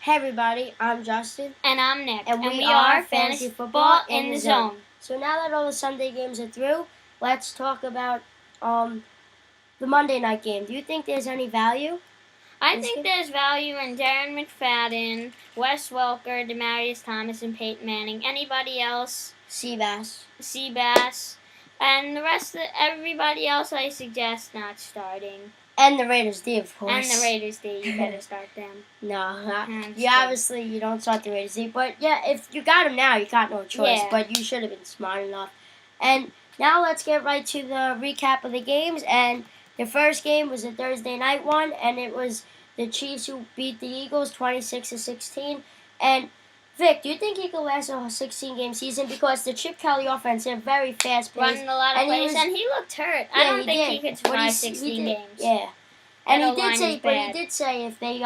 Hey everybody, I'm Justin. And I'm Nick. And we are Fantasy Football in the Zone. So now that all the Sunday games are through, let's talk about the Monday night game. Do you think there's any value? I think there's value in Darren McFadden, Wes Welker, Demarius Thomas, and Peyton Manning. Anybody else? Seabass. And the rest of everybody else I suggest not starting. And the Raiders D, of course. And the Raiders D, you better start them. No, obviously you don't start the Raiders D, but yeah, if you got them now, you got no choice. Yeah. But you should have been smart enough. And now let's get right to the recap of the games. And the first game was a Thursday night one, and it was the Chiefs who beat the Eagles 26-16. And Vic, do you think he could last a 16-game season? Because the Chip Kelly offense, they're very fast-paced. Running a lot of plays, and he looked hurt. I don't think he could survive 16 games. Yeah. And he did say if they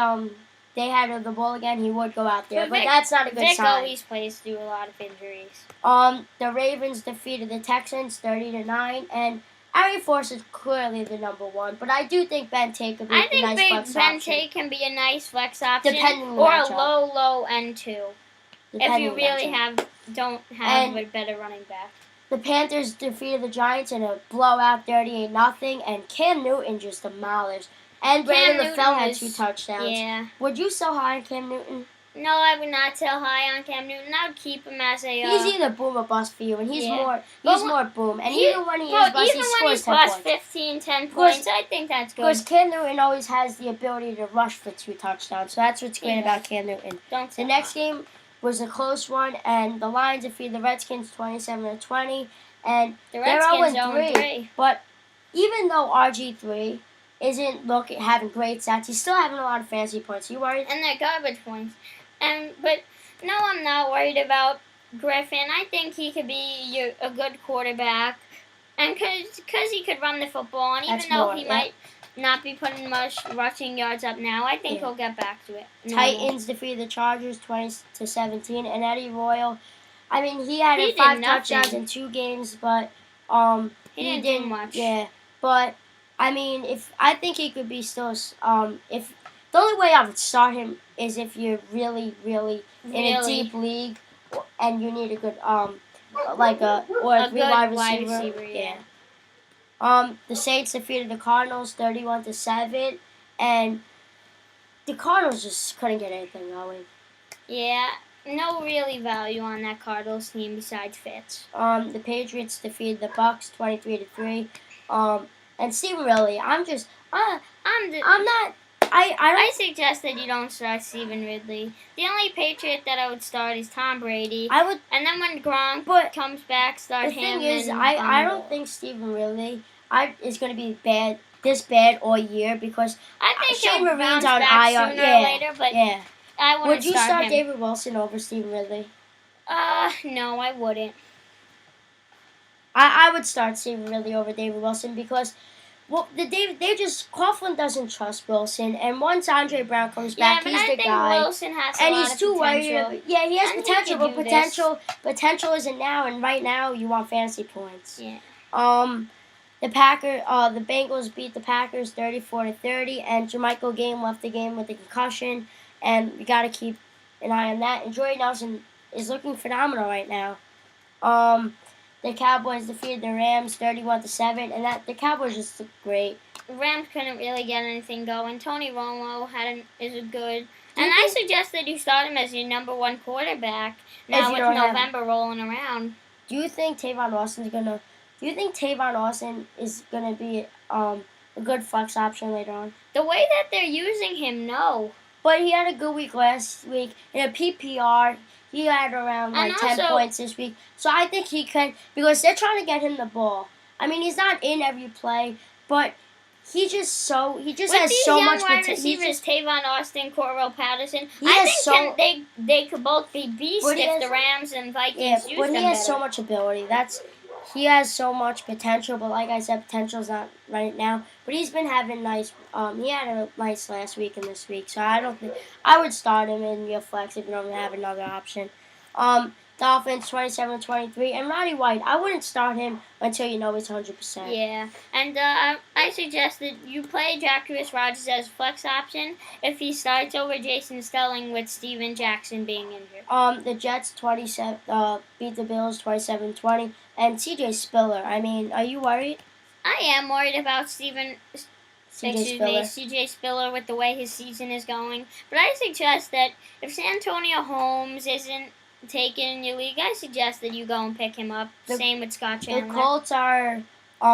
had the ball again, he would go out there. But that's not a good sign. Vic always plays through a lot of injuries. The Ravens defeated the Texans 30-9, and Ari Force is clearly the number one. But I do think Ben Tay could be a nice flex option. Ben Tay can be a nice flex option, depending or on a low end two. If you really don't have a better running back. The Panthers defeated the Giants in a blowout 38-0, and Cam Newton just demolished. And Brandon LaFell had 2 touchdowns. Yeah. Would you sell high on Cam Newton? No, I would not sell high on Cam Newton. I would keep him as a... he's either boom or bust for you, and he's more boom. And even when he is bust, he scores 10 points. 15, 10 points, I think that's good. Because Cam Newton always has the ability to rush for 2 touchdowns, so that's what's great about Cam Newton. The next game was a close one, and the Lions defeated the Redskins 27-20, and the Redskins 0-3. But even though RG3 isn't having great stats, he's still having a lot of fantasy points. Are you worried? And they're garbage points. But no, I'm not worried about Griffin. I think he could be a good quarterback, and because he could run the football, and even though he might not be putting much rushing yards up now, I think he'll get back to it. Titans defeated the Chargers 20-17, and Eddie Royal, I mean, he had 5 touchdowns in 2 games, but he didn't do much. Yeah, but I mean, I think he could be still. If the only way I would start him is if you're really in a deep league, and you need a good a wide receiver. Yeah. The Saints defeated the Cardinals 31-7, and the Cardinals just couldn't get anything going. Yeah, no really value on that Cardinals team besides Fitz. The Patriots defeated the Bucks 23-3. And Stephen Ridley, I suggest that you don't start Stephen Ridley. The only Patriot that I would start is Tom Brady. And then when Gronk comes back, start him. The thing is, I don't think Stephen Ridley is going to be this bad all year, because I think Shane he'll Marine's bounce back sooner or later. But I wouldn't Would you start him. David Wilson over Stephen Ridley? No, I wouldn't. I would start Stephen Ridley over David Wilson because, Coughlin doesn't trust Wilson, and once Andre Brown comes back, he's the guy. Wilson has a lot of potential. Yeah, he has potential, but potential isn't now, and right now you want fantasy points. Yeah. The Bengals beat the Packers 34-30, and Jermichael Game left the game with a concussion, and we got to keep an eye on that. And Jordy Nelson is looking phenomenal right now. The Cowboys defeated the Rams 31-7, and the Cowboys just look great. Rams couldn't really get anything going. Tony Romo is good. And I suggest that you start him as your number 1 quarterback now with November rolling around. Do you think Tavon Austin is gonna be a good flex option later on? The way that they're using him, no. But he had a good week last week in a PPR. He had around 10 points this week. So I think he could, because they're trying to get him the ball. I mean, he's not in every play, but he has so much potential. Receivers, Tavon Austin, Cordarrelle Patterson, I think they could both be beasts if the Rams and Vikings use them better. But he has so much ability. He has so much potential, but like I said, potential's not right now. But he's been having nice. He had a nice last week and this week, so I don't think I would start him in your flex if you don't have another option. Dolphins 27-23. And Roddy White, I wouldn't start him until you know he's 100%. Yeah, and I suggest that you play Jacquizz Rodgers as flex option if he starts over Jason Stelling with Steven Jackson being injured. The Jets beat the Bills 27-20. And CJ Spiller, I mean, are you worried? I am worried about CJ Spiller with the way his season is going. But I suggest that if Santonio Holmes isn't taken in your league, I suggest that you go and pick him up. Same with Scott Chandler. The Colts are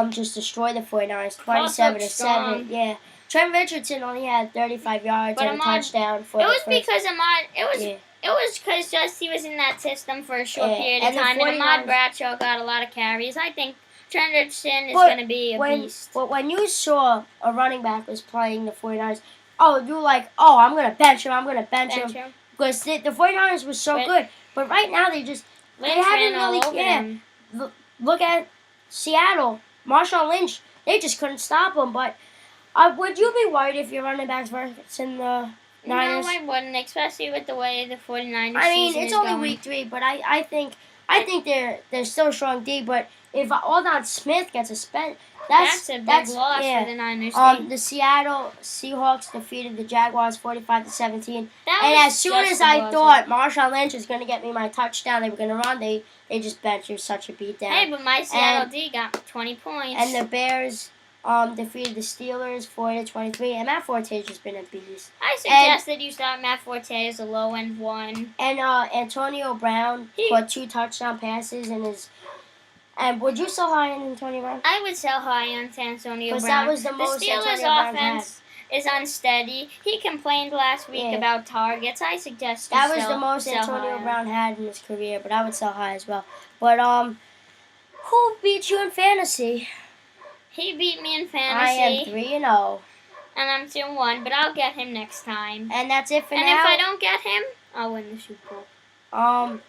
just destroy the 49ers 27-7. Yeah. Trent Richardson only had 35 yards and a touchdown. It was because he was in that system for a short period of time, and Ahmad Bradshaw got a lot of carries. I think Trent Richardson is going to be a beast. But when you saw a running back was playing the 49ers, you were like, I'm going to bench him. I'm going to bench him. Because the 49ers were so good. But right now they haven't really. Look at Seattle. Marshawn Lynch. They just couldn't stop him. But would you be worried if your running backs were in the Niners? No, I wouldn't, especially with the way the 49ers I mean, it's only week 3, but I think they're still strong D. But if Aldon Smith gets suspended, that's a big loss for the Niners. The Seattle Seahawks defeated the Jaguars 45-17. And as soon as I thought Marshawn Lynch was going to get me my touchdown, they were going to run, they just benched you such a beatdown. Hey, but my Seattle D got 20 points. And the Bears defeated the Steelers 40-23. And Matt Forte's just been a beast. I suggest that you start Matt Forte as a low-end one. And Antonio Brown caught 2 touchdown passes in his... And would you sell high on Antonio Brown? I would sell high on Antonio Brown. Because that was the most The Steelers' offense is unsteady. He complained last week about targets. I suggest that was the most Antonio Brown had in his career, but I would sell high as well. But who beat you in fantasy? He beat me in fantasy. I am 3-0. And I'm 2-1, but I'll get him next time. And that's it for now. And if I don't get him, I'll win the Super Bowl.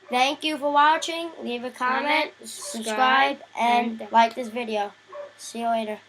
Thank you for watching. Leave a comment, subscribe, and like this video. See you later.